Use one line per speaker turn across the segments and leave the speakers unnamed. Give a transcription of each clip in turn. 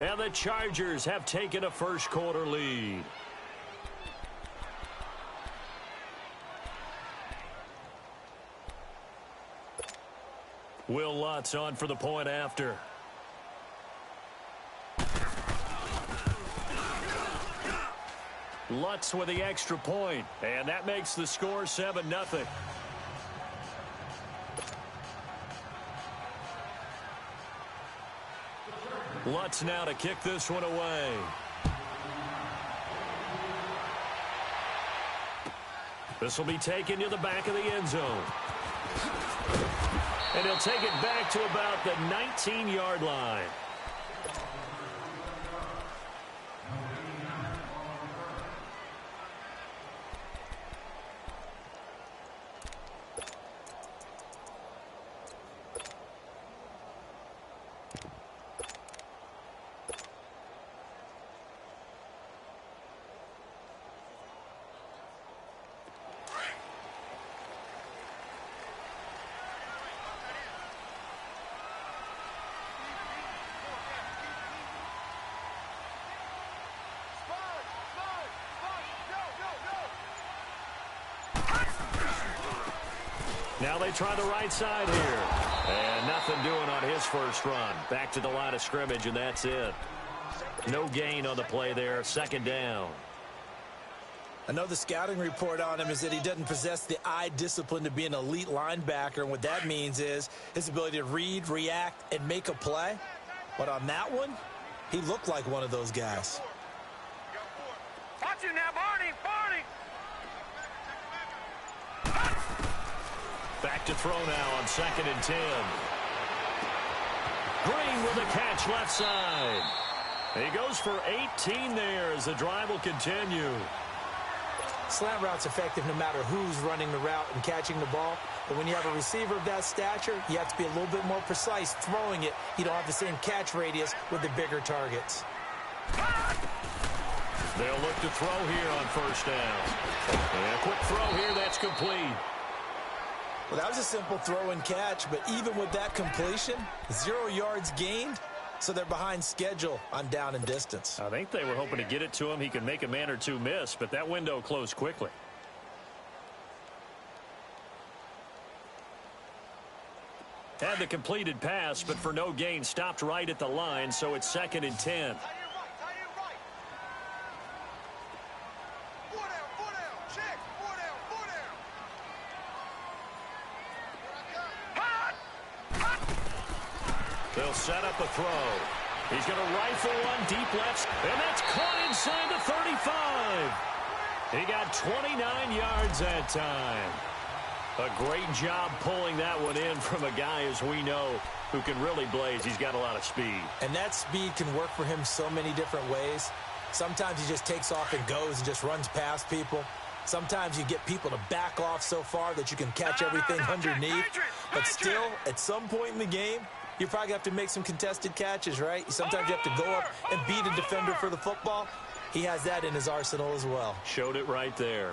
And the Chargers have taken a first-quarter lead. Will Lutz on for the point after. Lutz with the extra point, and that makes the score 7-0. Lutz now to kick this one away. This will be taken to the back of the end zone. And he'll take it back to about the 19-yard line. Now they try the right side here. And nothing doing on his first run. Back to the line of scrimmage, and that's it. No gain on the play there. Second down.
I know the scouting report on him is that he doesn't possess the eye discipline to be an elite linebacker. And what that means is his ability to read, react, and make a play. But on that one, he looked like one of those guys.
Watch it now, Barney! Barney!
Back to throw now on 2nd and 10. Green with a catch left side. He goes for 18 there as the drive will continue.
Slant route's effective no matter who's running the route and catching the ball. But when you have a receiver of that stature, you have to be a little bit more precise throwing it. You don't have the same catch radius with the bigger targets.
They'll look to throw here on first down. And a quick throw here, that's complete.
Well, that was a simple throw and catch, but even with that completion, 0 yards gained, so they're behind schedule on down and distance.
I think they were hoping to get it to him. He could make a man or two miss, but that window closed quickly. Had the completed pass, but for no gain, stopped right at the line, so it's 2nd and 10. They'll set up a throw. He's going to rifle one deep left, and that's caught inside the 35. He got 29 yards that time. A great job pulling that one in from a guy, as we know, who can really blaze. He's got a lot of speed.
And that speed can work for him so many different ways. Sometimes he just takes off and goes and just runs past people. Sometimes you get people to back off so far that you can catch everything underneath. But still, at some point in the game, you probably have to make some contested catches, right? Sometimes you have to go up and beat a defender for the football. He has that in his arsenal as well.
Showed it right there.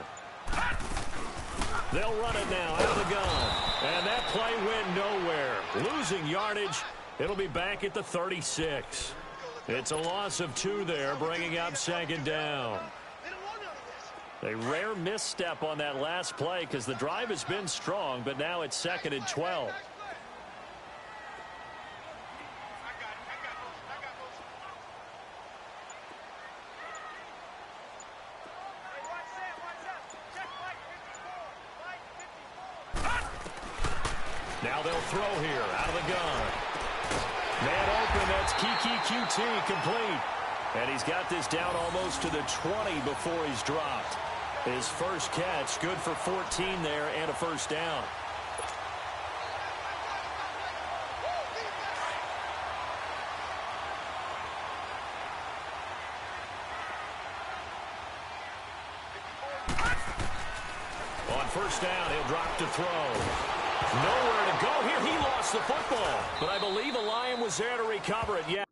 They'll run it now out of the gun. And that play went nowhere. Losing yardage. It'll be back at the 36. It's a loss of 2 there, bringing up 2nd down. A rare misstep on that last play because the drive has been strong, but now it's 2nd and 12. Now they'll throw here out of the gun. Man open, that's Kiki QT complete. And he's got this down almost to the 20 before he's dropped. His first catch, good for 14 there and a first down. On first down, he'll drop to throw. Nowhere to go here. He lost the football. But I believe a Lion was there to recover it. Yeah.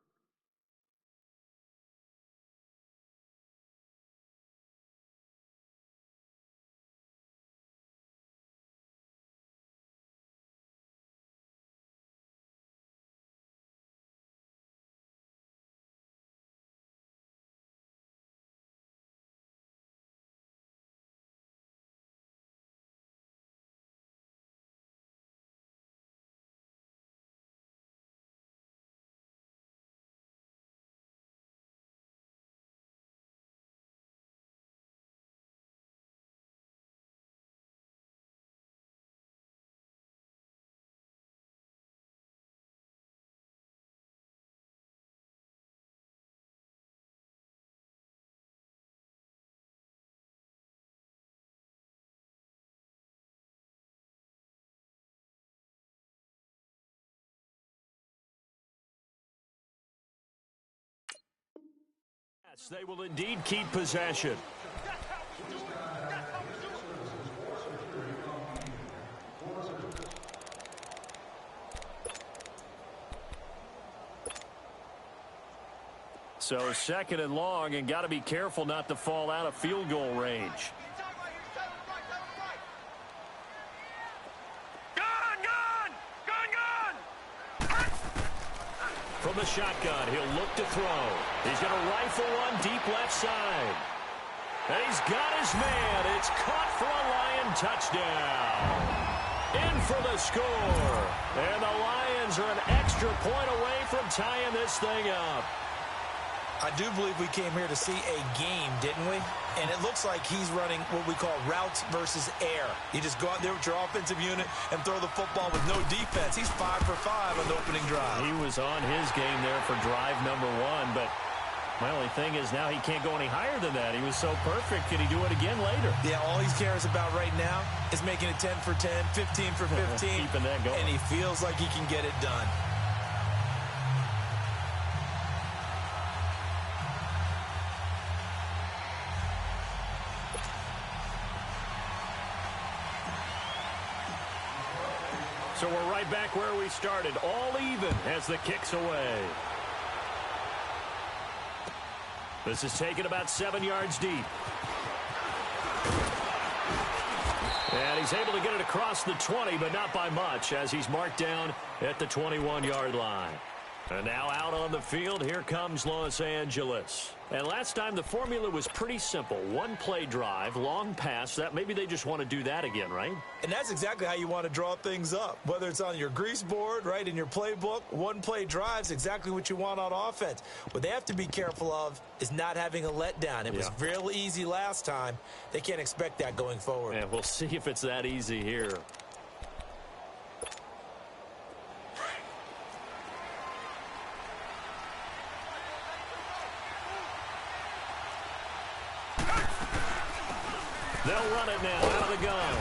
Yes, they will indeed keep possession. So second and long, and got to be careful not to fall out of field goal range. From the shotgun, he'll look to throw. He's going to rifle one deep left side. And he's got his man. It's caught for a Lion touchdown. In for the score. And the Lions are an extra point away from tying this thing up.
I do believe we came here to see a game, didn't we? And it looks like he's running what we call routes versus air. You just go out there with your offensive unit and throw the football with no defense. He's 5 for 5 on the opening drive.
He was on his game there for drive number 1, but my only thing is now he can't go any higher than that. He was so perfect. Can he do it again later?
Yeah, all he cares about right now is making it 10 for 10, 15 for 15.
Keeping that going.
And he feels like he can get it done.
So we're right back where we started, all even as the kick's away. This is taken about 7 yards deep. And he's able to get it across the 20, but not by much, as he's marked down at the 21-yard line. And now out on the field, here comes Los Angeles. And last time the formula was pretty simple. One play drive, long pass. That maybe they just want to do that again, right?
And that's exactly how you want to draw things up. Whether it's on your grease board, right, in your playbook, one play drive's exactly what you want on offense. What they have to be careful of is not having a letdown. It was real easy last time. They can't expect that going forward.
And we'll see if it's that easy here. They'll run it now out of the gun.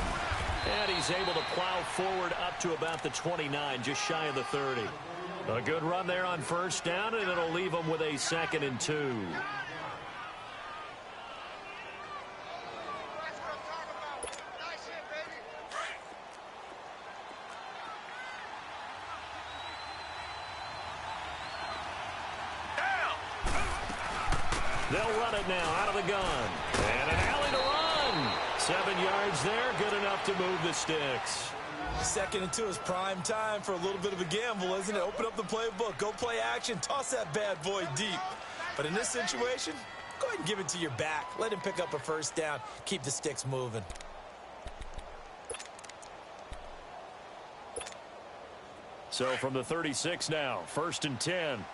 And he's able to plow forward up to about the 29, just shy of the 30. A good run there on first down, and it'll leave them with a 2nd and 2. They'll run it now out of the gun. And an alley to run. 7 yards there, good enough to move the sticks.
2nd and 2 is prime time for a little bit of a gamble, isn't it? Open up the playbook, go play action, toss that bad boy deep. But in this situation, go ahead and give it to your back. Let him pick up a first down, keep the sticks moving.
So from the 36 now, 1st and 10.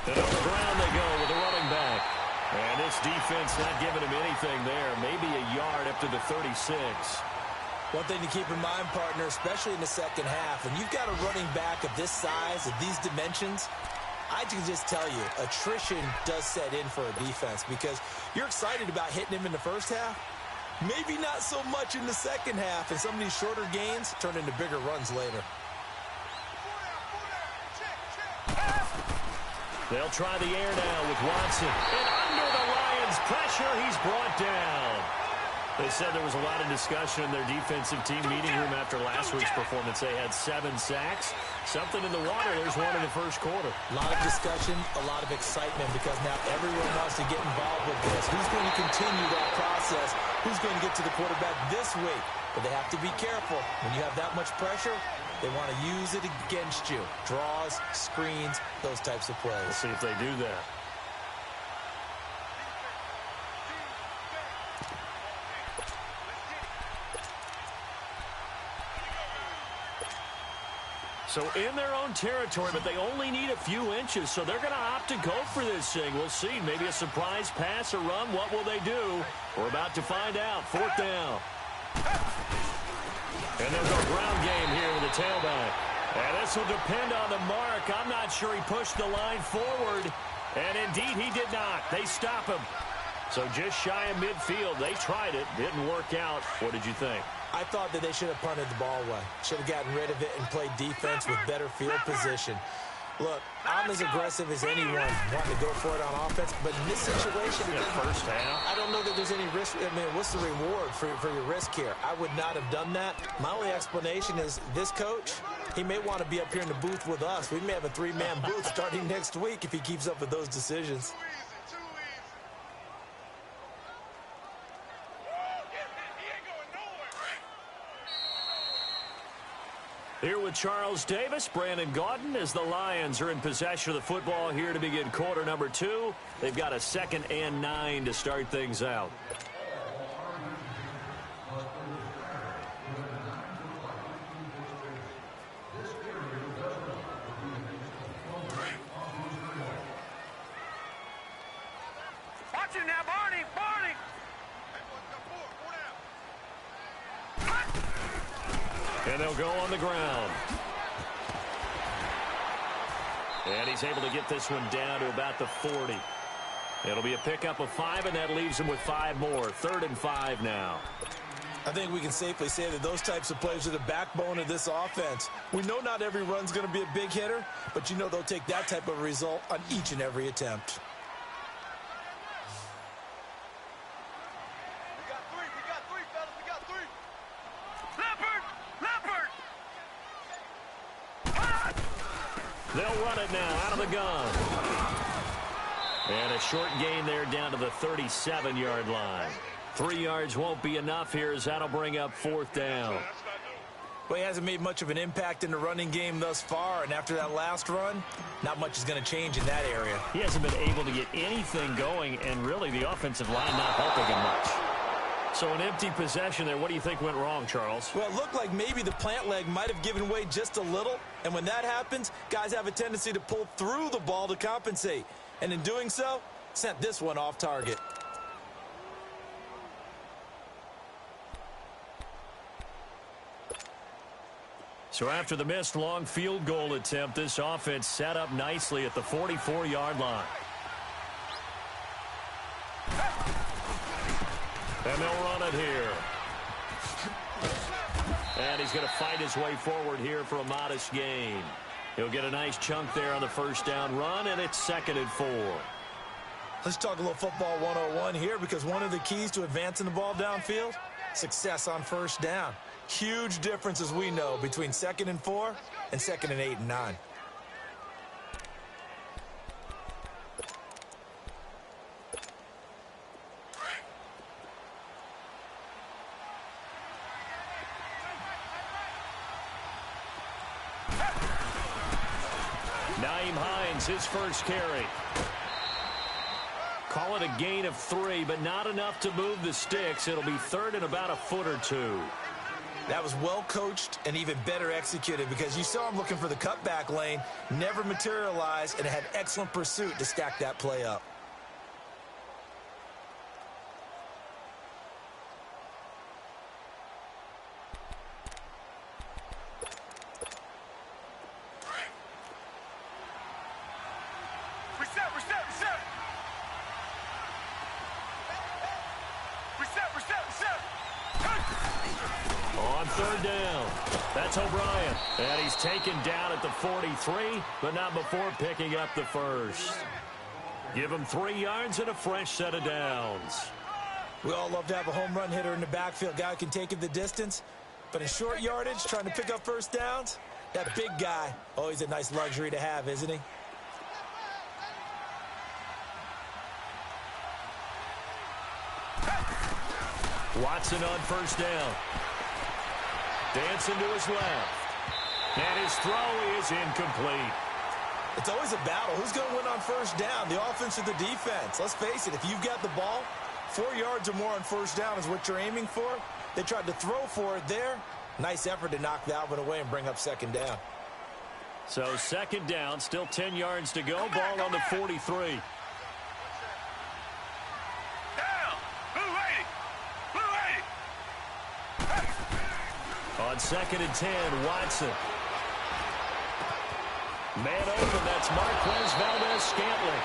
And on the ground they go with the running back. And this defense not giving him anything there. Maybe a yard up to the 36.
One thing to keep in mind, partner, especially in the second half, when you've got a running back of this size, of these dimensions, I can just tell you, attrition does set in for a defense because you're excited about hitting him in the first half. Maybe not so much in the second half, and some of these shorter gains turn into bigger runs later.
They'll try the air now with Watson. And under the Lions' pressure, he's brought down. They said there was a lot of discussion in their defensive team meeting room after last week's performance. They had 7 sacks. Something in the water. There's one in the first quarter.
A lot of discussion, a lot of excitement because now everyone wants to get involved with this. Who's going to continue that process? Who's going to get to the quarterback this week? But they have to be careful. When you have that much pressure, they want to use it against you. Draws, screens, those types of plays.
We'll see if they do that. So in their own territory, but they only need a few inches, so they're going to opt to go for this thing. We'll see. Maybe a surprise pass or run. What will they do? We're about to find out. 4th down. And they'll go ground game here with the tailback. And this will depend on the mark. I'm not sure he pushed the line forward. And indeed, he did not. They stop him. So just shy of midfield. They tried it. Didn't work out. What did you think?
I thought that they should have punted the ball away. Should have gotten rid of it and played defense with better field position. Look, I'm as aggressive as anyone wanting to go for it on offense, but in this situation,
first half,
I don't know that there's any risk. I mean, what's the reward for your risk here? I would not have done that. My only explanation is this coach, he may want to be up here in the booth with us. We may have a three-man booth starting next week if he keeps up with those decisions.
Here with Charles Davis, Brandon Gaudin, as the Lions are in possession of the football here to begin quarter number 2. They've got a 2nd and 9 to start things out.
Watch him now, Barney! Barney!
And they'll go on the ground. And he's able to get this one down to about the 40. It'll be a pickup of 5, and that leaves him with 5 more. 3rd and 5 now.
I think we can safely say that those types of plays are the backbone of this offense. We know not every run's going to be a big hitter, but you know they'll take that type of result on each and every attempt.
They'll run it now out of the gun. And a short gain there down to the 37-yard line. 3 yards won't be enough here as that'll bring up 4th down.
Well, he hasn't made much of an impact in the running game thus far, and after that last run, not much is going to change in that area.
He hasn't been able to get anything going, and really the offensive line not helping him much. So an empty possession there. What do you think went wrong, Charles?
Well, it looked like maybe the plant leg might have given way just a little. And when that happens, guys have a tendency to pull through the ball to compensate. And in doing so, sent this one off target.
So after the missed long field goal attempt, this offense set up nicely at the 44-yard line. And they'll run it here. And he's going to fight his way forward here for a modest gain. He'll get a nice chunk there on the first down run, and it's 2nd and 4.
Let's talk a little football 101 here, because one of the keys to advancing the ball downfield, success on first down. Huge difference, as we know, between 2nd and 4 and 2nd and 8 and 9.
His first carry. Call it a gain of 3, but not enough to move the sticks. It'll be 3rd and about a foot or 2.
That was well coached and even better executed, because you saw him looking for the cutback lane, never materialized, and had excellent pursuit to stack that play up.
On 3rd down, that's O'Brien. And he's taken down at the 43, but not before picking up the first. Give him 3 yards and a fresh set of downs.
We all love to have a home run hitter in the backfield, guy who can take it the distance. But in short yardage, trying to pick up first downs, that big guy, always a nice luxury to have, isn't he?
Watson on first down. Dancing to his left. And his throw is incomplete.
It's always a battle. Who's going to win on first down, the offense or the defense? Let's face it, if you've got the ball, 4 yards or more on first down is what you're aiming for. They tried to throw for it there. Nice effort to knock that one away and bring up 2nd down.
So 2nd down, still 10 yards to go. Ball on the 43. On 2nd and 10, Watson. Man open, that's Marquez Valdez-Scantling.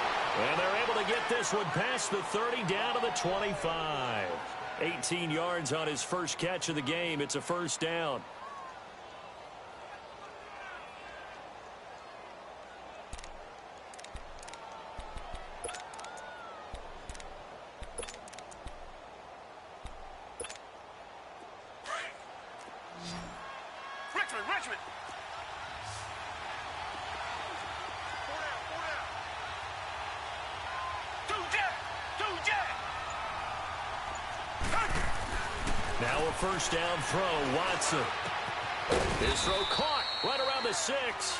And they're able to get this one past the 30 down to the 25. 18 yards on his first catch of the game. It's a first down.
Richmond.
Now a first down throw, Watson. His throw caught right around the 6.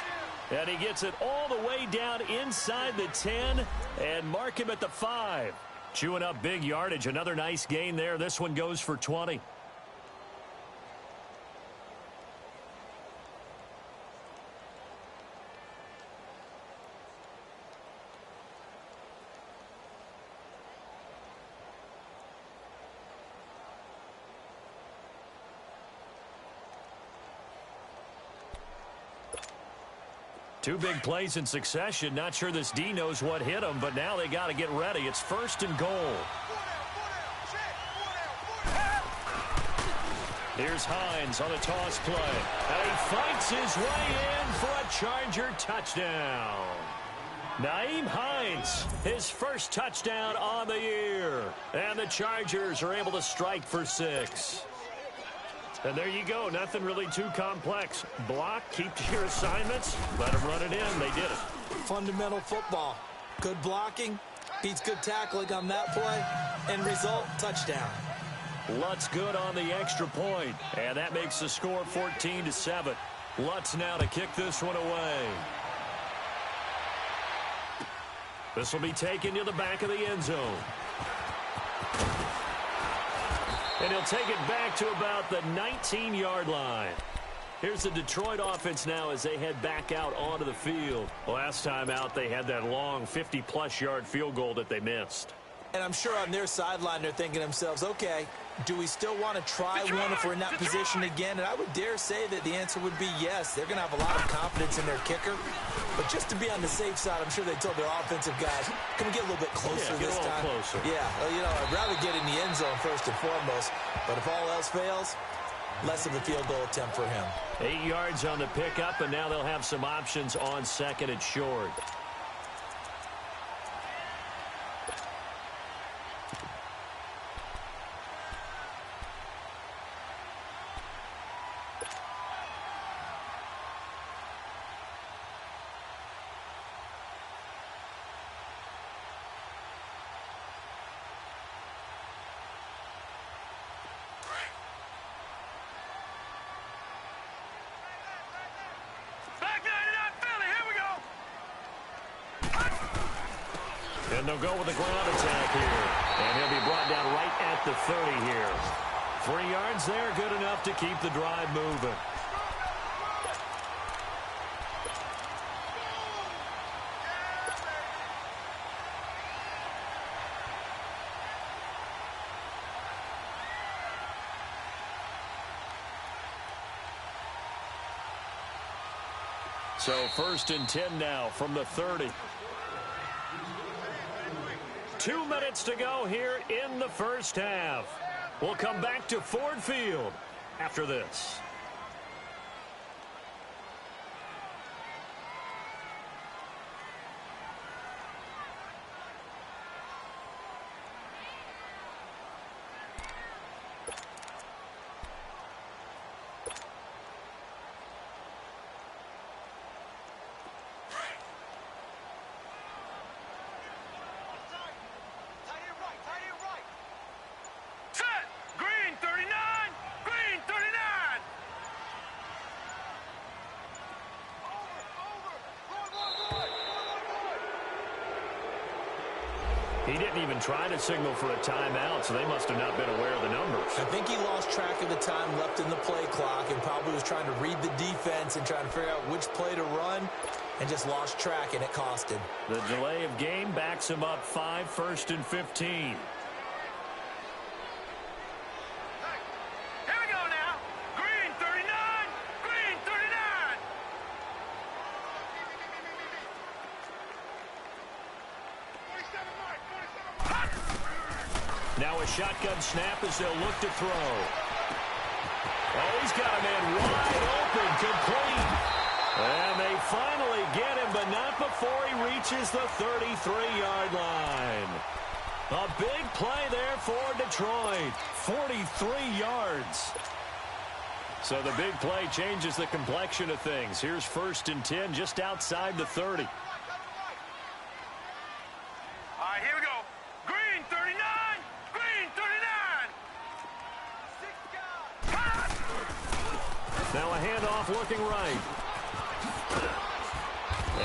And he gets it all the way down inside the 10 and mark him at the 5. Chewing up big yardage. Another nice gain there. This one goes for 20. Two big plays in succession. Not sure this D knows what hit him, but now they got to get ready. It's first and goal. Here's Hines on a toss play. And he fights his way in for a Charger touchdown. Nyheim Hines, his first touchdown on the year. And the Chargers are able to strike for 6. And there you go. Nothing really too complex. Block, keep to your assignments, let them run it in. They did it.
Fundamental football. Good blocking, beats good tackling on that play. End result, touchdown.
Lutz good on the extra point. And that makes the score 14-7. Lutz now to kick this one away. This will be taken to the back of the end zone. And he'll take it back to about the 19-yard line. Here's the Detroit offense now as they head back out onto the field. Last time out, they had that long 50-plus yard field goal that they missed.
And I'm sure on their sideline they're thinking to themselves, okay, do we still want to try one if we're in that position again? And I would dare say that the answer would be yes. They're going to have a lot of confidence in their kicker. But just to be on the safe side, I'm sure they told their offensive guys, can we get a little bit closer this time?
Closer.
Yeah, well, you know, I'd rather get in the end zone first and foremost. But if all else fails, less of a field goal attempt for him.
8 yards on the pickup, and now they'll have some options on second and short. And they'll go with the ground attack here. And he'll be brought down right at the 30 here. 3 yards there, good enough to keep the drive moving. So first and 10 now from the 30. 2 minutes to go here in the first half. We'll come back to Ford Field after this. He didn't even try to signal for a timeout, so they must have not been aware of the numbers.
I think he lost track of the time left in the play clock and probably was trying to read the defense and trying to figure out which play to run and just lost track, and it cost him.
The delay of game backs him up 5, first and 15. Now a shotgun snap as they'll look to throw. Oh, he's got a man wide open, complete. And they finally get him, but not before he reaches the 33-yard line. A big play there for Detroit. 43 yards. So the big play changes the complexion of things. Here's 1st and 10 just outside the 30.
All right, here we go. Green 39. Green 39.
Now a handoff looking right.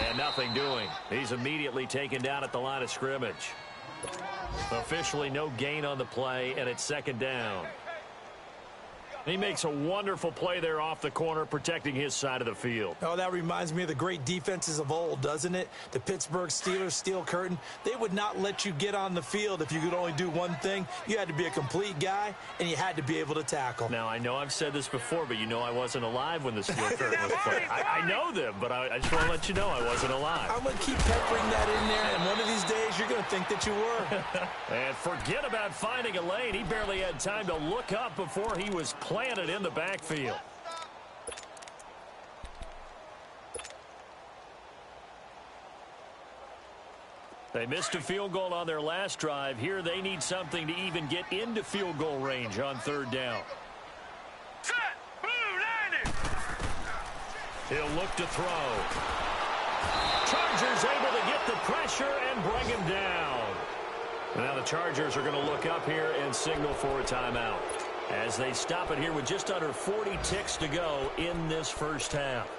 And nothing doing. He's immediately taken down at the line of scrimmage. Officially no gain on the play, and it's 2nd down. He makes a wonderful play there off the corner, protecting his side of the field.
Oh, that reminds me of the great defenses of old, doesn't it? The Pittsburgh Steelers, steel curtain. They would not let you get on the field if you could only do one thing. You had to be a complete guy, and you had to be able to tackle.
Now, I know I've said this before, but you know I wasn't alive when the steel curtain was played. I know them, but I just want to let you know I wasn't alive.
I'm going to keep peppering that in there, and one of these days you're going to think that you were.
And forget about finding a lane. He barely had time to look up before he was planted in the backfield. They missed a field goal on their last drive. Here they need something to even get into field goal range on 3rd down.
Set. Blue landing.
He'll look to throw. Chargers able to get the pressure and bring him down. Now the Chargers are going to look up here and signal for a timeout as they stop it here with just under 40 ticks to go in this first half.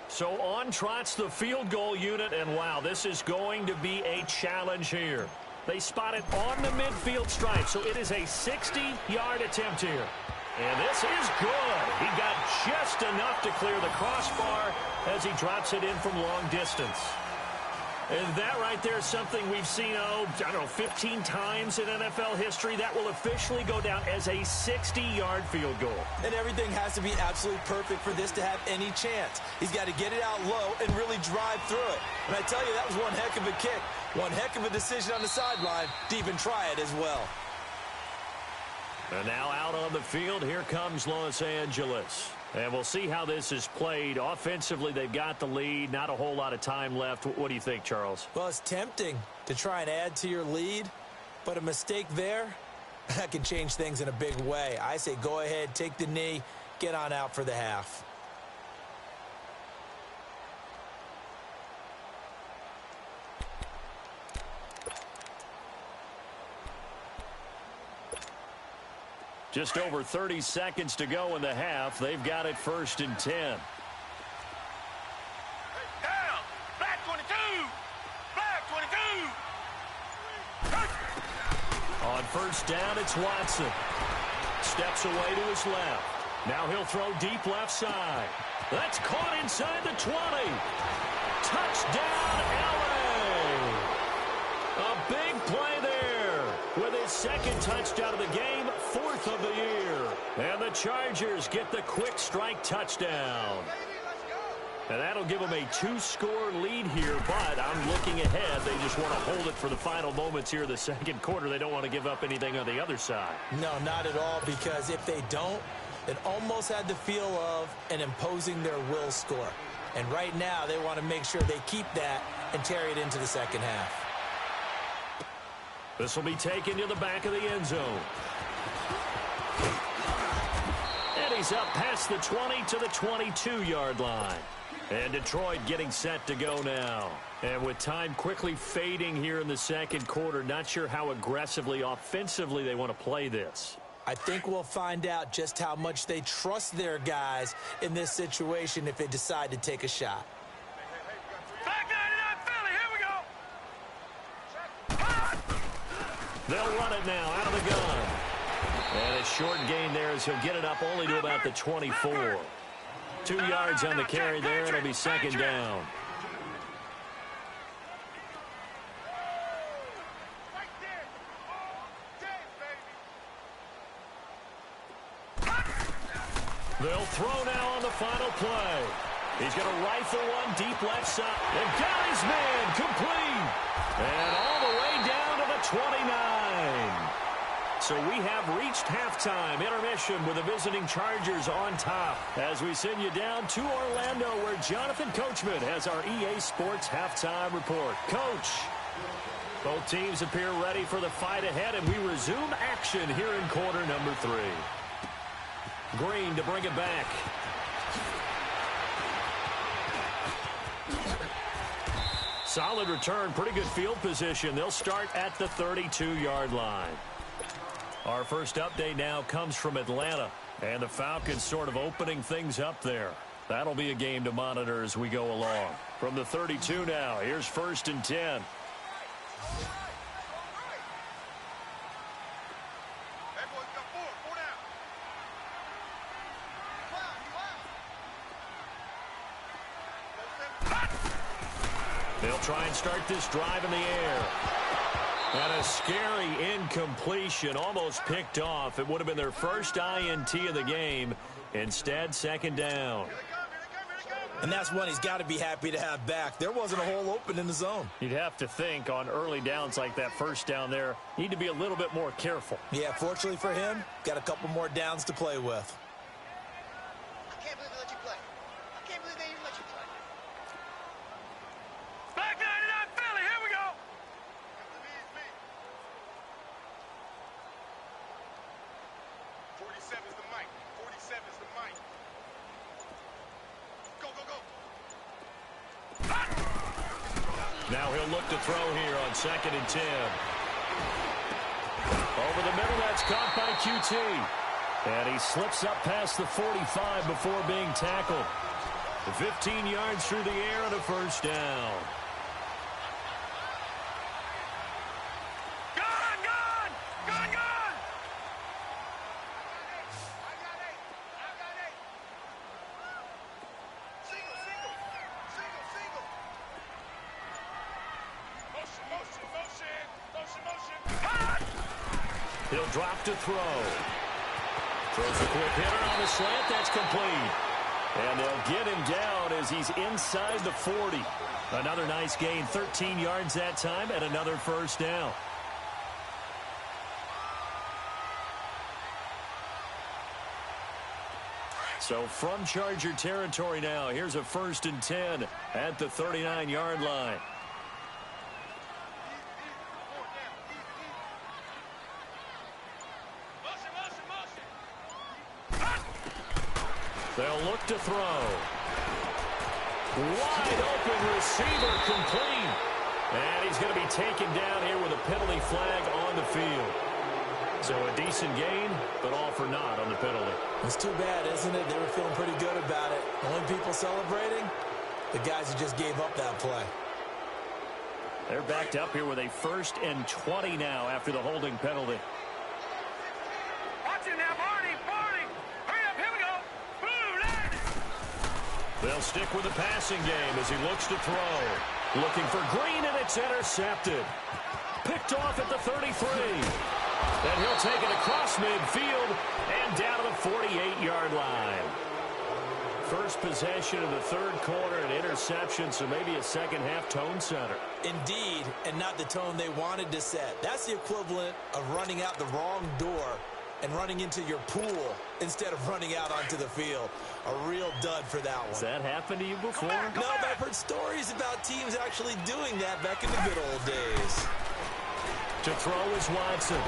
So on trots the field goal unit, and wow, this is going to be a challenge here. They spot it on the midfield stripe, so it is a 60-yard attempt here. And this is good. He got just enough to clear the crossbar as he drops it in from long distance. And that right there is something we've seen, I don't know, 15 times in NFL history. That will officially go down as a 60-yard field goal.
And everything has to be absolutely perfect for this to have any chance. He's got to get it out low and really drive through it. And I tell you, that was one heck of a kick. One heck of a decision on the sideline to even try it as well.
And now out on the field, here comes Los Angeles. And we'll see how this is played. Offensively, they've got the lead. Not a whole lot of time left. What do you think, Charles?
Well, it's tempting to try and add to your lead, but a mistake there, that can change things in a big way. I say go ahead, take the knee, get on out for the half.
Just over 30 seconds to go in the half. They've got it 1st and 10.
Down. Black 22. Black 22.
On 1st down, it's Watson. Steps away to his left. Now he'll throw deep left side. That's caught inside the 20. Touchdown, LA. A big play there with his 2nd touchdown of the game, 4th of the year. And the Chargers get the quick strike touchdown. And that'll give them a 2-score lead here, but I'm looking ahead. They just want to hold it for the final moments here of the 2nd quarter. They don't want to give up anything on the other side.
No, not at all, because if they don't, it almost had the feel of an imposing their will score. And right now, they want to make sure they keep that and carry it into the 2nd half.
This will be taken to the back of the end zone. And he's up past the 20 to the 22-yard line. And Detroit getting set to go now. And with time quickly fading here in the 2nd quarter, not sure how aggressively, offensively they want to play this.
I think we'll find out just how much they trust their guys in this situation if they decide to take a shot.
Black 99 Philly. Here we go.
They'll run it now out of the gun. And a short gain there as he'll get it up only to about the 24. 2 yards on the carry there, and it'll be 2nd down. They'll throw now on the final play. He's going to rifle one deep left side. And got his man complete. And all the way down to the 29. So we have reached halftime intermission with the visiting Chargers on top as we send you down to Orlando where Jonathan Coachman has our EA Sports halftime report. Coach, both teams appear ready for the fight ahead, and we resume action here in quarter number 3. Green to bring it back. Solid return, pretty good field position. They'll start at the 32-yard line. Our first update now comes from Atlanta, and the Falcons sort of opening things up there. That'll be a game to monitor as we go along. From the 32 now, here's 1st and 10. They'll try and start this drive in the air. And a scary incompletion, almost picked off. It would have been their first INT of the game. Instead, 2nd down.
And that's one he's got to be happy to have back. There wasn't a hole open in the zone.
You'd have to think on early downs like that, 1st down there, need to be a little bit more careful.
Yeah, fortunately for him, got a couple more downs to play with.
I can't believe they let you play. I can't believe they even let you play. Back 99 Philly, here we go. 47's the mic. 47's the mic. Go, go, go.
Now he'll look to throw here on 2nd and 10. Over the middle, that's caught by QT. And he slips up past the 45 before being tackled. 15 yards through the air and a 1st down. He'll drop to throw. Throws a quick hitter on the slant. That's complete. And they'll get him down as he's inside the 40. Another nice gain, 13 yards that time, and another 1st down. So from Charger territory now, here's a 1st and 10 at the 39-yard line. They'll look to throw. Wide open receiver complete. And he's going to be taken down here with a penalty flag on the field. So a decent gain, but all for naught on the penalty.
It's too bad, isn't it? They were feeling pretty good about it. The only people celebrating, the guys who just gave up that play.
They're backed up here with a 1st and 20 now after the holding penalty.
Watch it now, Barney. Hurry up, here we go. Blue line.
They'll stick with the passing game as he looks to throw. Looking for Green, and it's intercepted. Picked off at the 33. And he'll take it across midfield and down to the 48-yard line. First possession of the 3rd quarter, an interception, so maybe a second-half tone setter.
Indeed, and not the tone they wanted to set. That's the equivalent of running out the wrong door and running into your pool instead of running out onto the field. A real dud for that one.
Has that happened to you before?
No, but I've heard stories about teams actually doing that back in the good old days.
To throw is Watson.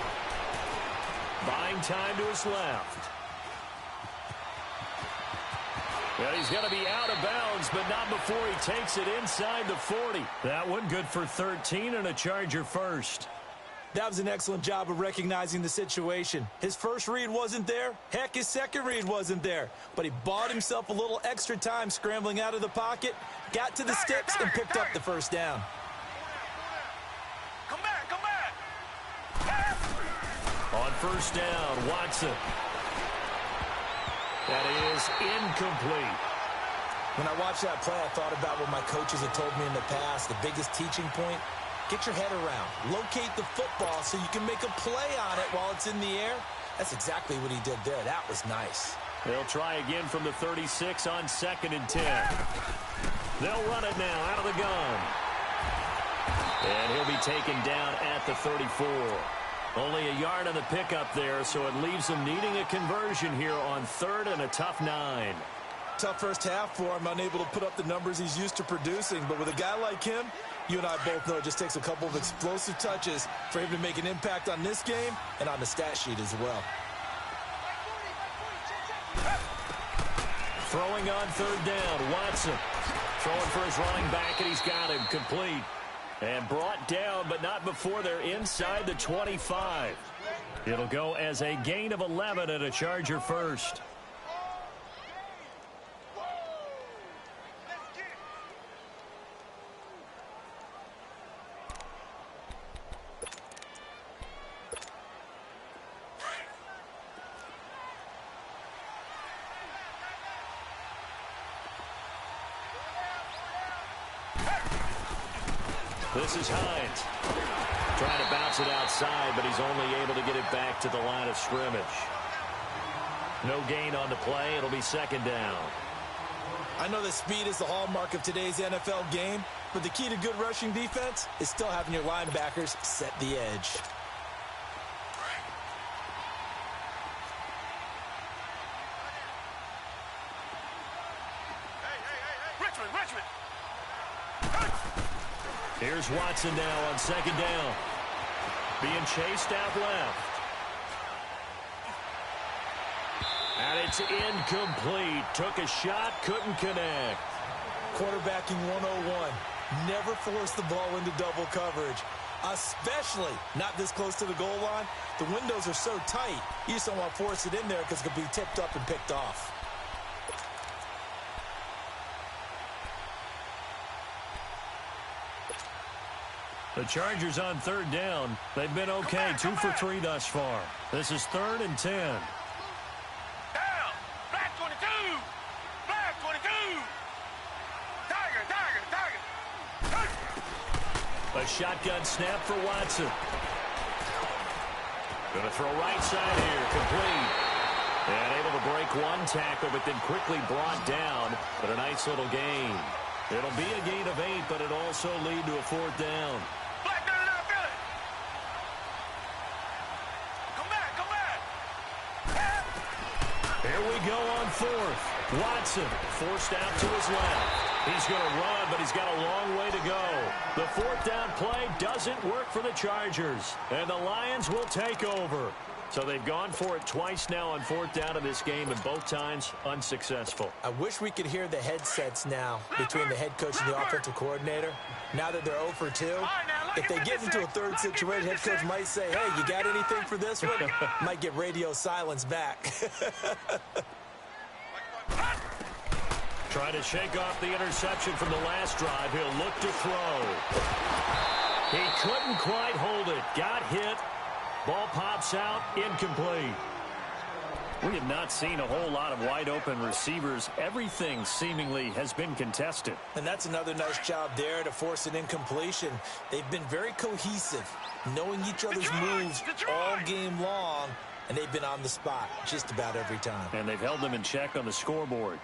Buying time to his left. Well, he's going to be out of bounds, but not before he takes it inside the 40. That one good for 13 and a Charger 1st.
That was an excellent job of recognizing the situation. His first read wasn't there. Heck, his second read wasn't there. But he bought himself a little extra time scrambling out of the pocket, got to the sticks, and picked up the 1st down.
Come back.
On 1st down, Watson. That is incomplete.
When I watched that play, I thought about what my coaches had told me in the past. The biggest teaching point, get your head around. Locate the football so you can make a play on it while it's in the air. That's exactly what he did there. That was nice.
They'll try again from the 36 on 2nd and 10. They'll run it now out of the gun. And he'll be taken down at the 34. Only a yard on the pickup there, so it leaves them needing a conversion here on 3rd and a tough 9.
Tough first half for him, unable to put up the numbers he's used to producing. But with a guy like him, you and I both know it just takes a couple of explosive touches for him to make an impact on this game and on the stat sheet as well.
Throwing on 3rd down, Watson. Throwing for his running back, and he's got him complete. And brought down, but not before they're inside the 25. It'll go as a gain of 11 and a Charger first. This is Hines. Trying to bounce it outside, but he's only able to get it back to the line of scrimmage. No gain on the play. It'll be 2nd down.
I know that speed is the hallmark of today's NFL game, but the key to good rushing defense is still having your linebackers set the edge.
Here's Watson now on 2nd down. Being chased out left. And it's incomplete. Took a shot, couldn't connect.
Quarterbacking 101. Never force the ball into double coverage, especially not this close to the goal line. The windows are so tight, you just don't want to force it in there because it could be tipped up and picked off.
The Chargers on 3rd down. They've been okay, 2 for 3 thus far. This is 3rd and 10.
Down! Black 22! Black 22! Tiger!
A shotgun snap for Watson. Going to throw right side here, complete. And able to break one tackle, but then quickly brought down. But a nice little gain. It'll be a gain of 8, but it'll also lead to a 4th down. Here we go on 4th. Watson forced out to his left. He's going to run, but he's got a long way to go. The 4th down play doesn't work for the Chargers, and the Lions will take over. So they've gone for it twice now on 4th down in this game, and both times unsuccessful.
I wish we could hear the headsets now between the head coach and the offensive coordinator. Now that they're 0 for 2, if they get into a 3rd situation, head coach might say, hey, you got anything for this one? Might get radio silence back.
Trying to shake off the interception from the last drive. He'll look to throw. He couldn't quite hold it. Got hit. Ball pops out, incomplete. We have not seen a whole lot of wide-open receivers. Everything seemingly has been contested.
And that's another nice job there to force an incompletion. They've been very cohesive, knowing each other's moves all game long, and they've been on the spot just about every time.
And they've held them in check on the scoreboard.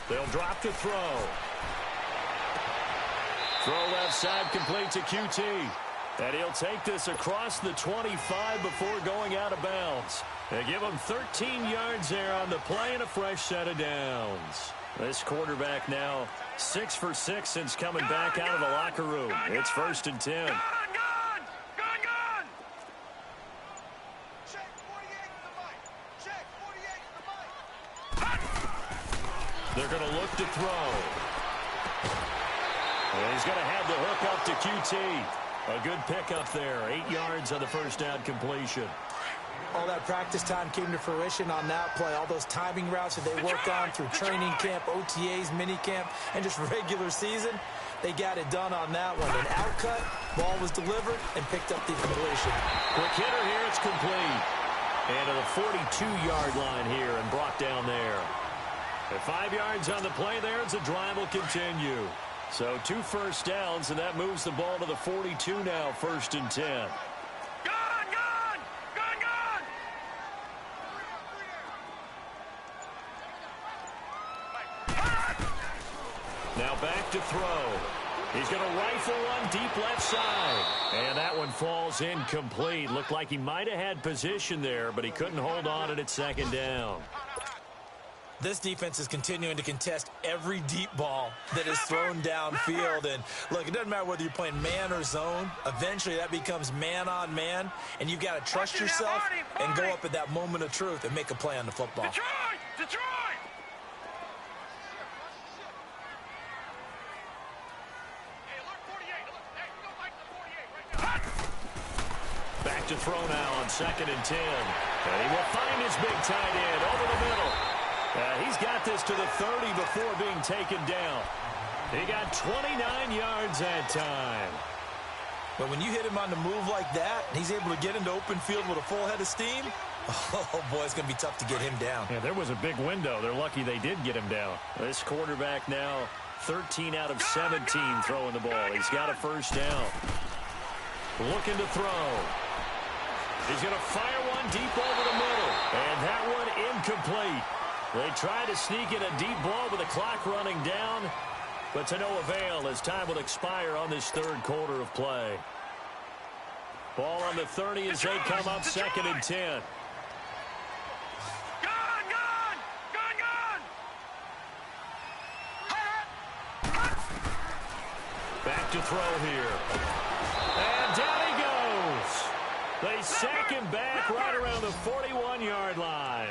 They'll drop to throw. Throw left side, complete to QT. And he'll take this across the 25 before going out of bounds. They give him 13 yards there on the play and a fresh set of downs. This quarterback now 6 for 6 since coming back out of the locker room. It's 1st and 10.
Gone!
Check 48 in the mic. Check 48 in the mic.
They're going to look to throw. And he's going to have the hook up to QT. A good pickup there. 8 yards on the 1st down completion.
All that practice time came to fruition on that play. All those timing routes that they worked on through training camp, OTAs, mini camp, and just regular season, they got it done on that one. An outcut, ball was delivered, and picked up the completion.
Quick hitter here, it's complete. And to the 42-yard line here and brought down there. At 5 yards on the play there, as the drive will continue. So 2 first downs, and that moves the ball to the 42 now, 1st and 10.
Gone!
throw. He's going to rifle one deep left side. And that one falls incomplete. Looked like he might have had position there, but he couldn't hold on at second down.
This defense is continuing to contest every deep ball that is thrown downfield. And, look, it doesn't matter whether you're playing man or zone. Eventually, that becomes man-on-man, and you've got to trust yourself and go up at that moment of truth and make a play on the football.
Detroit!
Back to throw now on 2nd and 10. And he will find his big tight end over the middle. He's got this to the 30 before being taken down. He got 29 yards that time.
But when you hit him on the move like that, and he's able to get into open field with a full head of steam, oh, boy, it's going to be tough to get him down.
Yeah, there was a big window. They're lucky they did get him down. This quarterback now 13 out of 17 throwing the ball. He's got a first down. Looking to throw. He's going to fire one deep over the middle. And that one incomplete. They try to sneak in a deep ball with the clock running down, but to no avail as time will expire on this third quarter of play. Ball on the 30 as they come up 2nd and 10. Back to throw here. And down he goes. They sack him back right around the 41-yard line.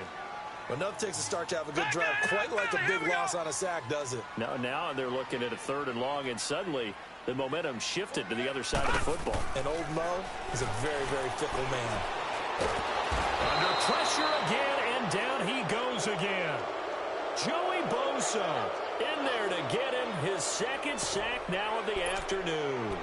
Well, enough takes a start to have a good drive. Quite like a big loss on a sack, does it?
Now they're looking at a 3rd and long, and suddenly the momentum shifted to the other side of the football.
And old Mo is a very, very fickle man.
Under pressure again, and down he goes again. Joey Bosa in there to get him his 2nd sack now of the afternoon.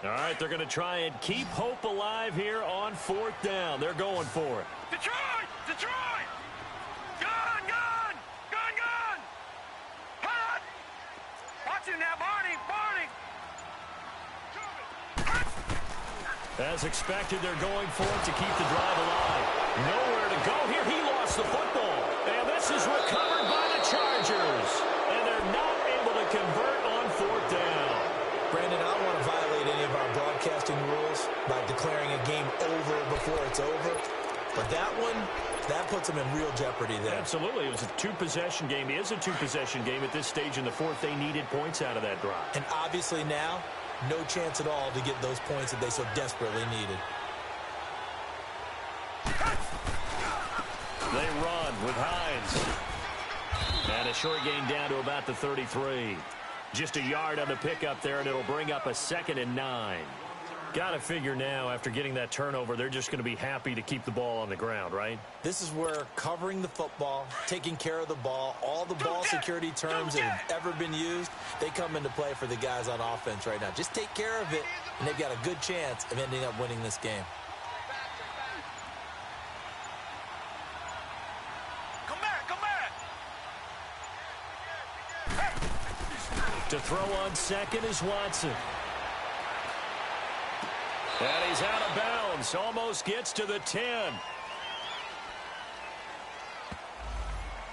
All right, they're going to try and keep hope alive here on 4th down. They're going for it.
Detroit! Gun! Hot! Watch him now, Barney!
As expected, they're going for it to keep the drive alive. Nowhere to go here. He lost the football. And this is recovered by the Chargers. And they're not able to convert on 4th down.
Brandon, I don't want to violate any of our broadcasting rules by declaring a game over before it's over. But that one, that puts them in real jeopardy there.
Absolutely. It was a 2-possession game. It is a 2-possession game at this stage in the 4th. They needed points out of that drive.
And obviously now, no chance at all to get those points that they so desperately needed.
They run with Hines. And a short gain down to about the 33. Just a yard on the pickup there, and it'll bring up a 2nd and 9. Got to figure now, after getting that turnover, they're just going to be happy to keep the ball on the ground, right?
This is where covering the football, taking care of the ball, all the ball security terms that have ever been used, they come into play for the guys on offense right now. Just take care of it, and they've got a good chance of ending up winning this game.
Come back!
To throw on 2nd is Watson. And he's out of bounds. Almost gets to the 10.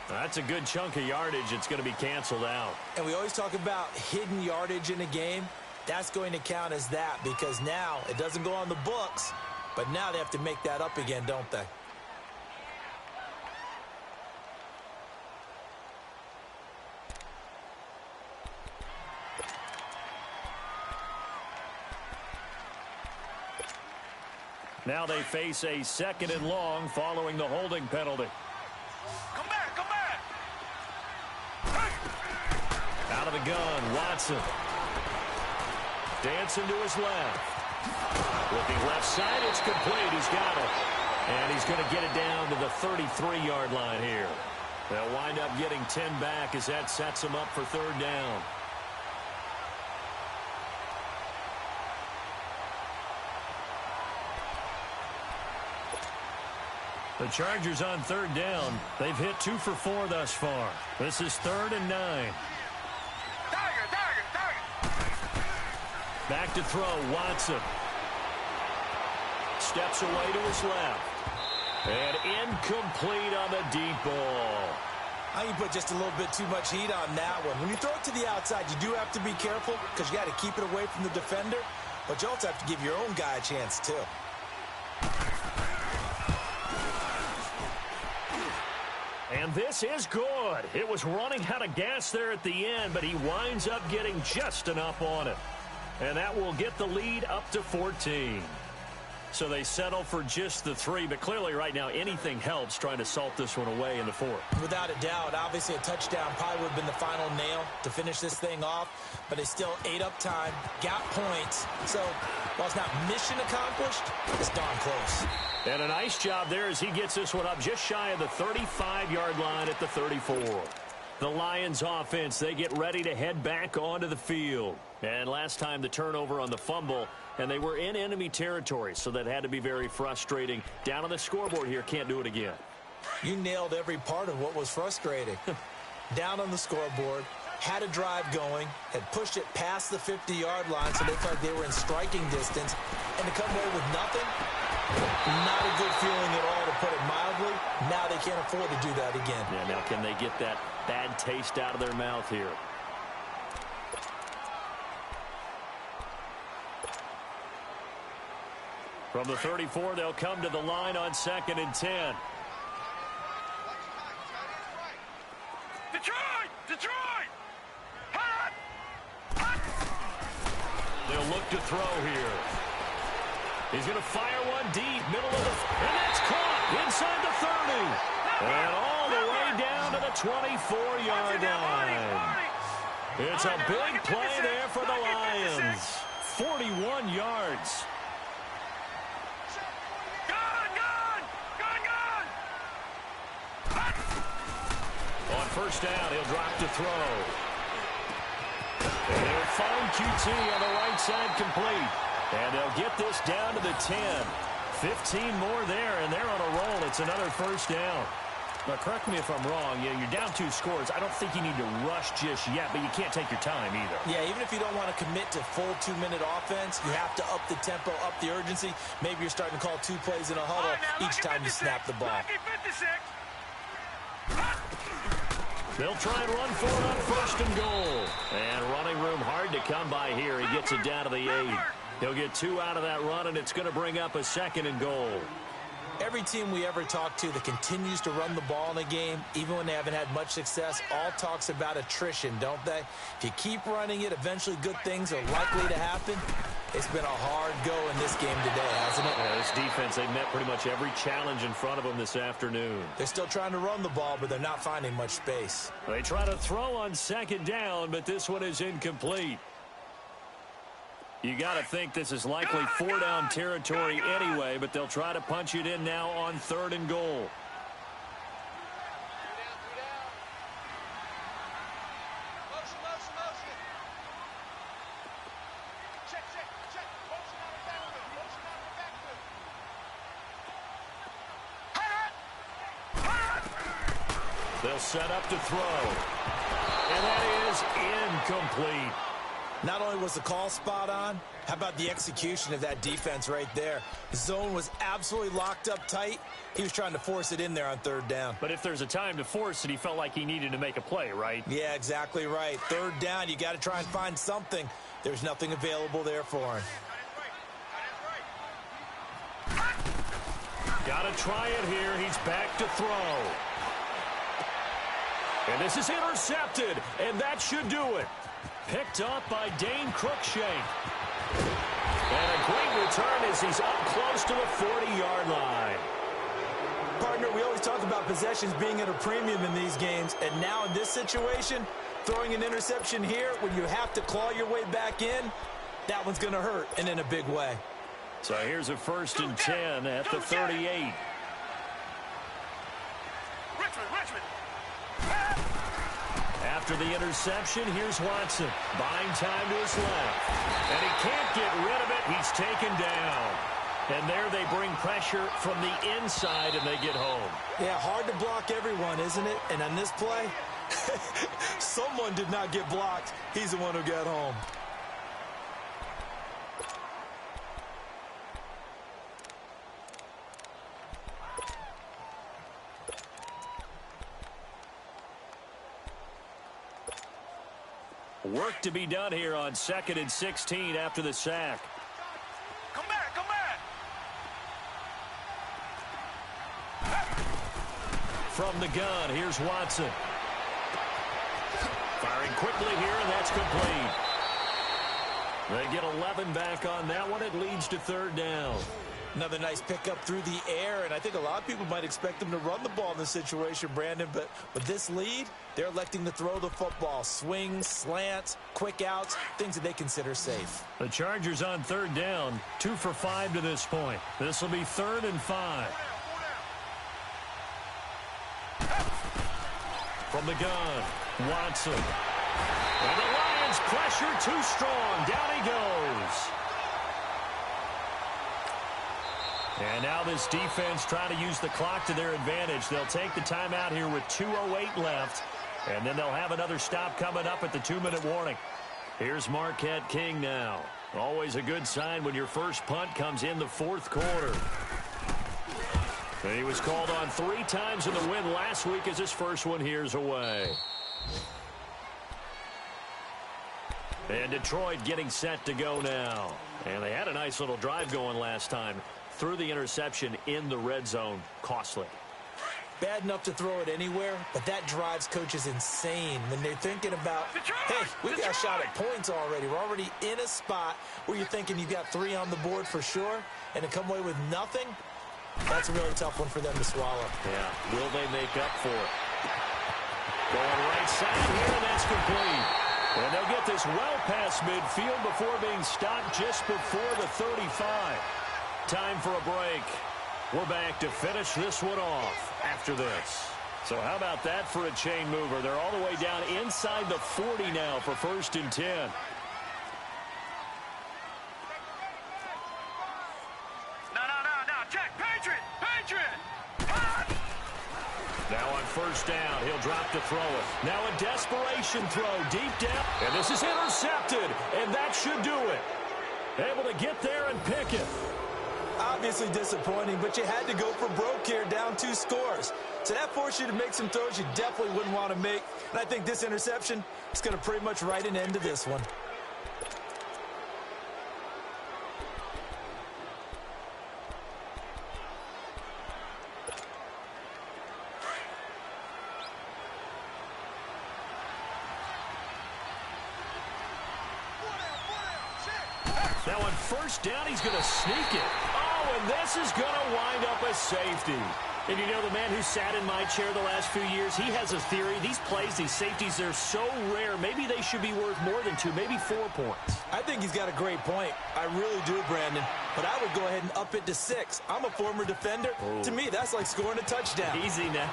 That's a good chunk of yardage. It's going to be canceled out.
And we always talk about hidden yardage in a game. That's going to count as that because now it doesn't go on the books, but now they have to make that up again, don't they?
Now they face a 2nd and long following the holding penalty.
Come back!
Out of the gun, Watson. Dancing to his left. Looking left side, it's complete. He's got it. And he's going to get it down to the 33-yard line here. They'll wind up getting 10 back as that sets them up for 3rd down. The Chargers on 3rd down. They've hit 2 for 4 thus far. This is 3rd and 9. Back to throw, Watson. Steps away to his left. And incomplete on the deep ball.
I think you put just a little bit too much heat on that one. When you throw it to the outside, you do have to be careful because you got to keep it away from the defender. But you also have to give your own guy a chance, too.
And this is good. It was running out of gas there at the end, but he winds up getting just enough on it. And that will get the lead up to 14. So they settle for just the 3, but clearly right now anything helps trying to salt this one away in the 4th.
Without a doubt, obviously a touchdown probably would have been the final nail to finish this thing off, but they still ate up time, got points. So while it's not mission accomplished, it's darn close.
And a nice job there as he gets this one up just shy of the 35-yard line at the 34. The Lions offense, they get ready to head back onto the field. And last time the turnover on the fumble, and they were in enemy territory, so that had to be very frustrating. Down on the scoreboard here, can't do it again.
You nailed every part of what was frustrating. Down on the scoreboard, had a drive going, had pushed it past the 50-yard line, so they felt like they were in striking distance, and to come away with nothing, not a good feeling at all, to put it mildly. Now they can't afford to do that again.
Yeah, now can they get that bad taste out of their mouth here? From the 34, they'll come to the line on 2nd and 10.
Detroit! Detroit! Hot! Hot!
They'll look to throw here. He's going to fire one deep, middle of the... And that's caught inside the 30. And all the way down to the 24-yard line. It's a big play there for the Lions. 41 yards. On first down, he'll drop to throw. And he'll find QT on the right side complete. And they'll get this down to the 10. 15 more there, and they're on a roll. It's another first down. Now, correct me if I'm wrong. Yeah, you're down 2 scores. I don't think you need to rush just yet, but you can't take your time either.
Yeah, even if you don't want to commit to full 2-minute offense, you have to up the tempo, up the urgency. Maybe you're starting to call 2 plays in a huddle each time you snap the ball.
They'll try and run for it on first and goal. And running room hard to come by here. He gets it down to the 8. He'll get 2 out of that run, and it's going to bring up a 2nd and goal.
Every team we ever talk to that continues to run the ball in a game, even when they haven't had much success, all talks about attrition, don't they? If you keep running it, eventually good things are likely to happen. It's been a hard go in this game today, hasn't it?
Yeah, this defense, they met pretty much every challenge in front of them this afternoon.
They're still trying to run the ball, but they're not finding much space.
They try to throw on 2nd down, but this one is incomplete. You got to think this is likely 4-down territory anyway, but they'll try to punch it in now on 3rd and goal. They'll set up to throw. And that is incomplete.
Not only was the call spot on, how about the execution of that defense right there? The zone was absolutely locked up tight. He was trying to force it in there on 3rd down.
But if there's a time to force it, he felt like he needed to make a play, right?
Yeah, exactly right. 3rd down, you got to try and find something. There's nothing available there for him.
Got to try it here. He's back to throw. And this is intercepted, and that should do it. Picked up by Dane Cruikshank. And a great return as he's up close to the 40-yard line.
Partner, we always talk about possessions being at a premium in these games, and now in this situation, throwing an interception here when you have to claw your way back in, that one's going to hurt, and in a big way.
So here's a 1st and 10 at the 38.
Richmond.
After the interception, here's Watson. Buying time to his left. And he can't get rid of it. He's taken down. And there they bring pressure from the inside, and they get home.
Yeah, hard to block everyone, isn't it? And on this play, someone did not get blocked. He's the one who got home.
Work to be done here on 2nd and 16 after the sack.
Come back, come back.
From the gun, here's Watson. Firing quickly here, and that's complete. They get 11 back on that one. It leads to 3rd down.
Another nice pickup through the air, and I think a lot of people might expect them to run the ball in this situation, Brandon, but with this lead, they're electing to throw the football. Swings, slants, quick outs, things that they consider safe.
The Chargers on 3rd down, 2 for 5 to this point. This will be 3rd and 5. From the gun, Watson. And the Lions pressure too strong. Down he goes. And now this defense trying to use the clock to their advantage. They'll take the timeout here with 2:08 left. And then they'll have another stop coming up at the 2-minute warning. Here's Marquette King now. Always a good sign when your first punt comes in the 4th quarter. And he was called on 3 times in the win last week as his first one here's away. And Detroit getting set to go now. And they had a nice little drive going last time. Threw the interception in the red zone. Costly.
Bad enough to throw it anywhere, but that drives coaches insane when they're thinking about, hey, we've got a shot at points already. We're already in a spot where you're thinking you've got 3 on the board for sure, and to come away with nothing, that's a really tough one for them to swallow.
Yeah, will they make up for it? Going right side here, and that's complete. And they'll get this well past midfield before being stopped just before the 35. Time for a break. We're back to finish this one off after this. So how about that for a chain mover? They're all the way down inside the 40 now for 1st and 10.
No. Check. Patriot.
Now on 1st down, he'll drop to throw it. Now a desperation throw deep down. And this is intercepted. And that should do it. Able to get there and pick it.
Obviously disappointing, but you had to go for broke here, down 2 scores. So that forced you to make some throws you definitely wouldn't want to make. And I think this interception is going to pretty much write an end to this one.
Now on 1st down, he's going to sneak it. Oh, and this is going to wind up a safety. And you know, the man who sat in my chair the last few years, he has a theory. These plays, these safeties, they're so rare. Maybe they should be worth more than 2, maybe 4 points.
I think he's got a great point. I really do, Brandon. But I would go ahead and up it to 6. I'm a former defender.
Oh.
To me, that's like scoring a touchdown.
Easy now.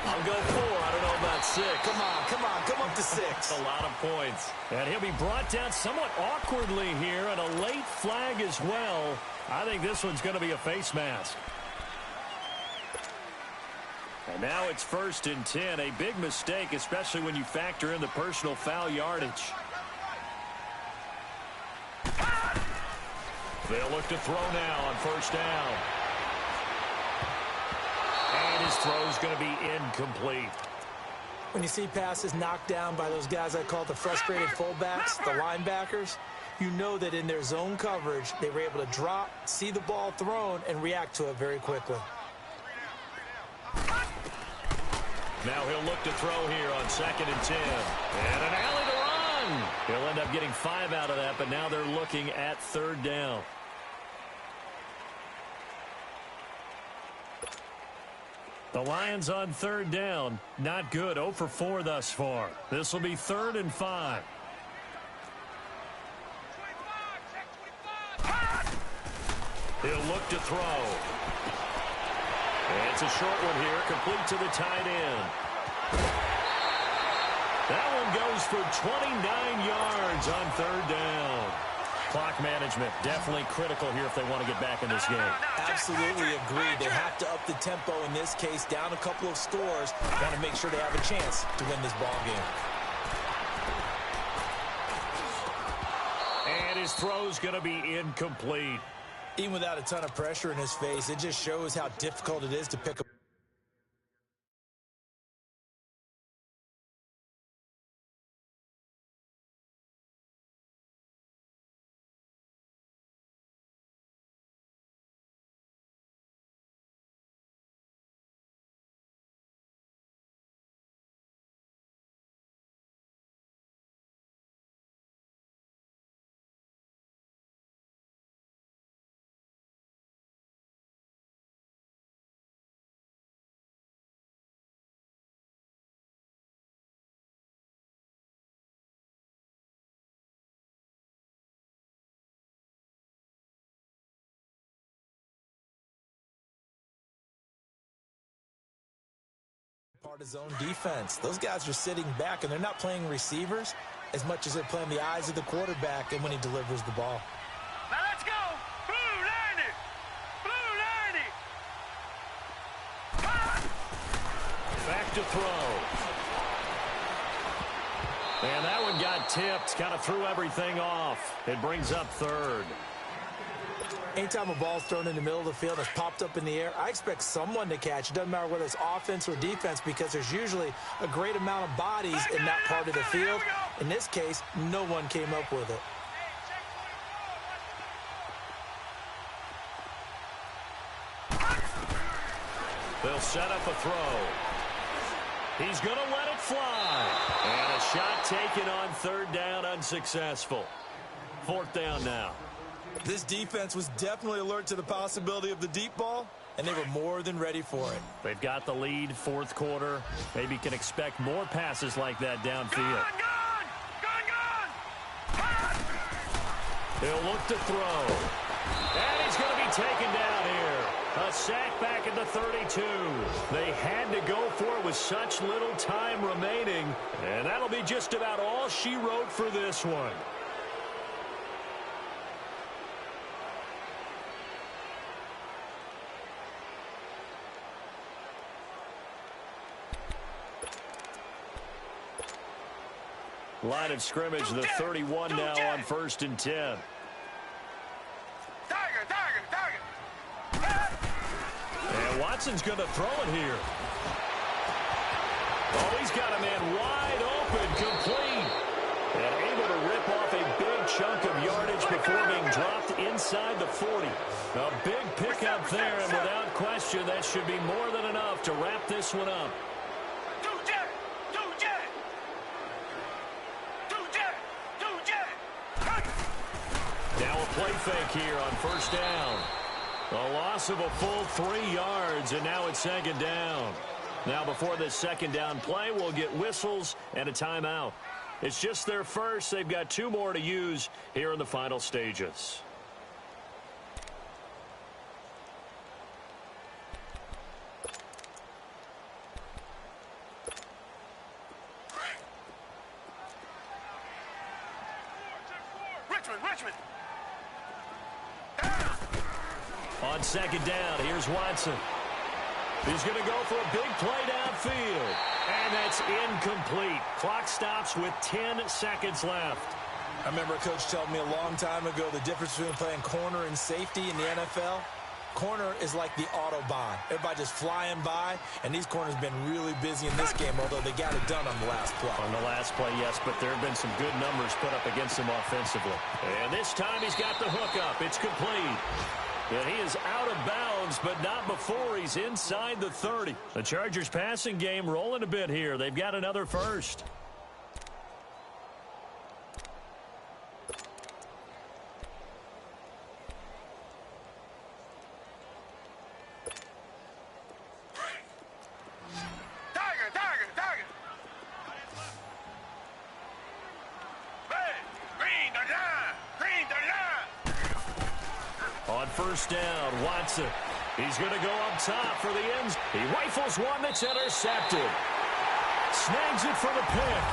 I'll go 4. I don't know about 6.
Come up to 6.
A lot of points. And he'll be brought down somewhat awkwardly here, and a late flag as well. I think this one's going to be a face mask. And now it's 1st and 10. A big mistake, especially when you factor in the personal foul yardage. They'll look to throw now on 1st down. And his throw's going to be incomplete.
When you see passes knocked down by those guys I call the frustrated fullbacks, the linebackers, you know that in their zone coverage, they were able to drop, see the ball thrown, and react to it very quickly.
Now he'll look to throw here on 2nd and 10. And an alley to run. He'll end up getting 5 out of that, but now they're looking at 3rd down. The Lions on 3rd down. Not good. 0 for 4 thus far. This will be 3rd and 5. He'll look to throw. And it's a short one here, complete to the tight end. That one goes for 29 yards on 3rd down. Clock management definitely critical here if they want to get back in this game.
Absolutely agreed. They have to up the tempo in this case, down a couple of scores. Want to make sure they have a chance to win this ball game.
And his throw's going to be incomplete.
Even without a ton of pressure in his face, it just shows how difficult it is to pick up. part of zone defense. Those guys are sitting back, and they're not playing receivers as much as they're playing the eyes of the quarterback and when he delivers the ball.
Now let's go. Blue 90. Blue 90.
Back to throw. And that one got tipped. Kind of threw everything off. It brings up third.
Anytime a ball's thrown in the middle of the field that's popped up in the air, I expect someone to catch. It doesn't matter whether it's offense or defense because there's usually a great amount of bodies in that part of the field. In this case, no one came up with it.
They'll set up a throw. He's going to let it fly. And a shot taken on third down, unsuccessful. Fourth down now.
This defense was definitely alert to the possibility of the deep ball, and they were more than ready for it.
They've got the lead, fourth quarter. Maybe can expect more passes like that downfield. He'll look to throw. And he's going to be taken down here. A sack back at the 32. They had to go for it with such little time remaining. And that'll be just about all she wrote for this one. Line of scrimmage, the 31 now on 1st and 10. And Watson's going to throw it here. Oh, he's got a man wide open, complete. And able to rip off a big chunk of yardage before being dropped inside the 40. A big pickup there, and without question, that should be more than enough to wrap this one up. Now a play fake here on first down. A loss of a full 3 yards, and now it's second down. Now before this second down play, we'll get whistles and a timeout. It's just their first. They've got 2 more to use here in the final stages.
Richmond.
On second down, here's Watson. He's going to go for a big play downfield. And that's incomplete. Clock stops with 10 seconds left.
I remember a coach telling me a long time ago the difference between playing corner and safety in the NFL. Corner is like the Autobahn. Everybody just flying by, and these corners have been really busy in this game, although they got it done on the last play.
On the last play, yes, but there have been some good numbers put up against him offensively. And this time he's got the hook up. It's complete. And he is out of bounds, but not before he's inside the 30. The Chargers passing game rolling a bit here. They've got another first.
Tiger. Green the line.
On first down, Watson. He's going to go up top for the ends. He rifles one that's intercepted. Snags it for the pick.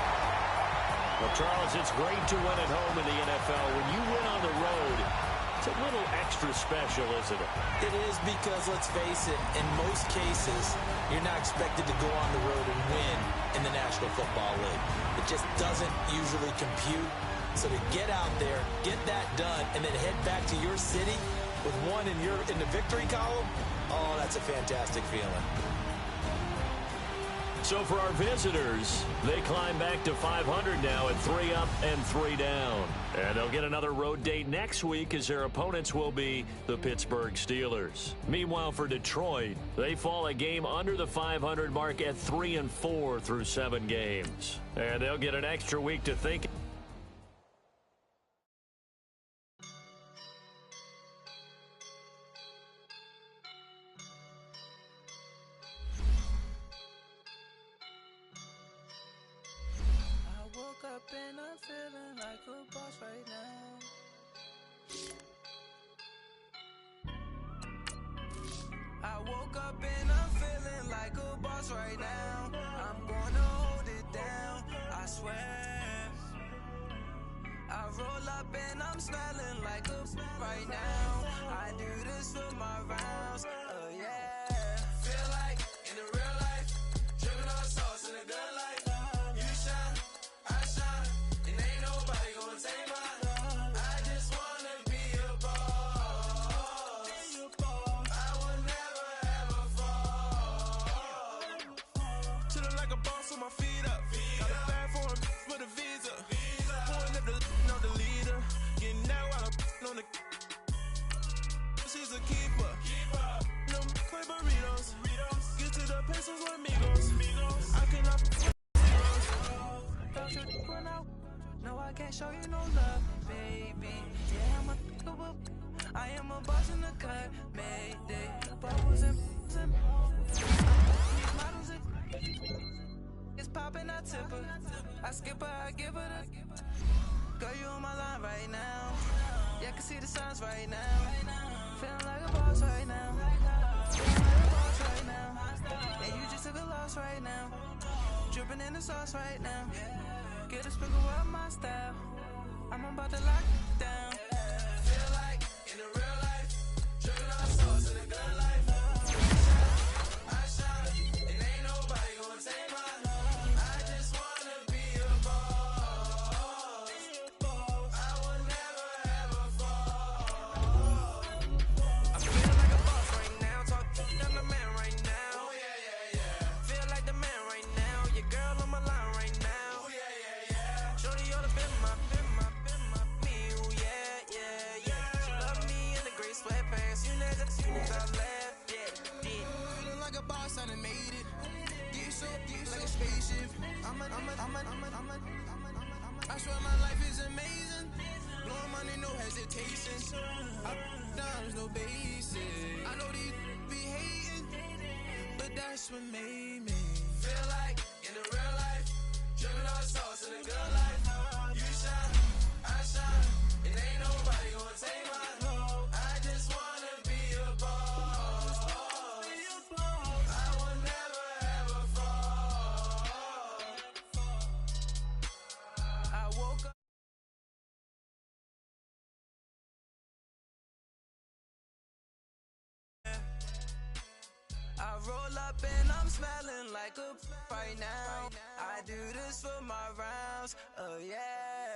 Well, Charles, it's great to win at home in the NFL. When you win on the road, it's a little extra special, isn't it?
It is because, let's face it, in most cases, you're not expected to go on the road and win in the National Football League. It just doesn't usually compute. So to get out there, get that done, and then head back to your city with one in the victory column, oh, that's a fantastic feeling.
So for our visitors, they climb back to 500 now at 3 up and 3 down. And they'll get another road date next week as their opponents will be the Pittsburgh Steelers. Meanwhile, for Detroit, they fall a game under the 500 mark at 3-4 through 7 games. And they'll get an extra week to think.
And I'm feeling like a boss right now. I woke up and I'm feeling like a boss right now. I swear. I roll up and I'm smelling like a right now. I do this for my rounds, oh yeah. Feel like in the real life, dripping on sauce in a good life. You shine, I shine, and ain't nobody gonna take mine. I just wanna be a boss. I will never ever fall. Chillin' like a boss with my feet up. Got a bag for the visa. Pulling up the leader. Getting out while I'm on the. She's a keeper. Them play burritos. Get to the pesos with amigos. I cannot zeros. Don't you run out? No, I can't show you no love, baby. Yeah, I'm a whoop. I am a boss in the cut. Mayday. Bubbles and these models it's poppin', I tip her. I skip her, I give her the. Girl, you on my line right now. Yeah, I can see the signs right now. Feeling like a boss right now. Feeling like a boss right now. Yeah, you just took a loss right now. Dripping in the sauce right now. Get a sprinkle of my style. I'm about to lock it down. Feel like in the real life, dripping on sauce in a good life. I shine, and ain't nobody gonna take mine. I just wanna be a boss. I will never ever fall. I feel like a boss right now. Talk to the man right now. Oh yeah. Feel like the man right now. Your girl on my line right now. Oh yeah. Shorty oughta been my me. Oh yeah. She love me in the gray sweatpants. You niggas I left. Yeah. Feeling like a boss, I done made it. Get so like a spaceship. I swear my life is amazing. Blowing money, no hesitation. Up, downs, no basic. I know these be hating, but that's what made me feel like in the real life, dripping on sauce in a good life. You shine, I shine, and ain't nobody gonna take mine. I just wanna be a boss. I will never ever fall. I woke up. I roll up and I'm smelling like a right now. I do this for my rounds, oh yeah.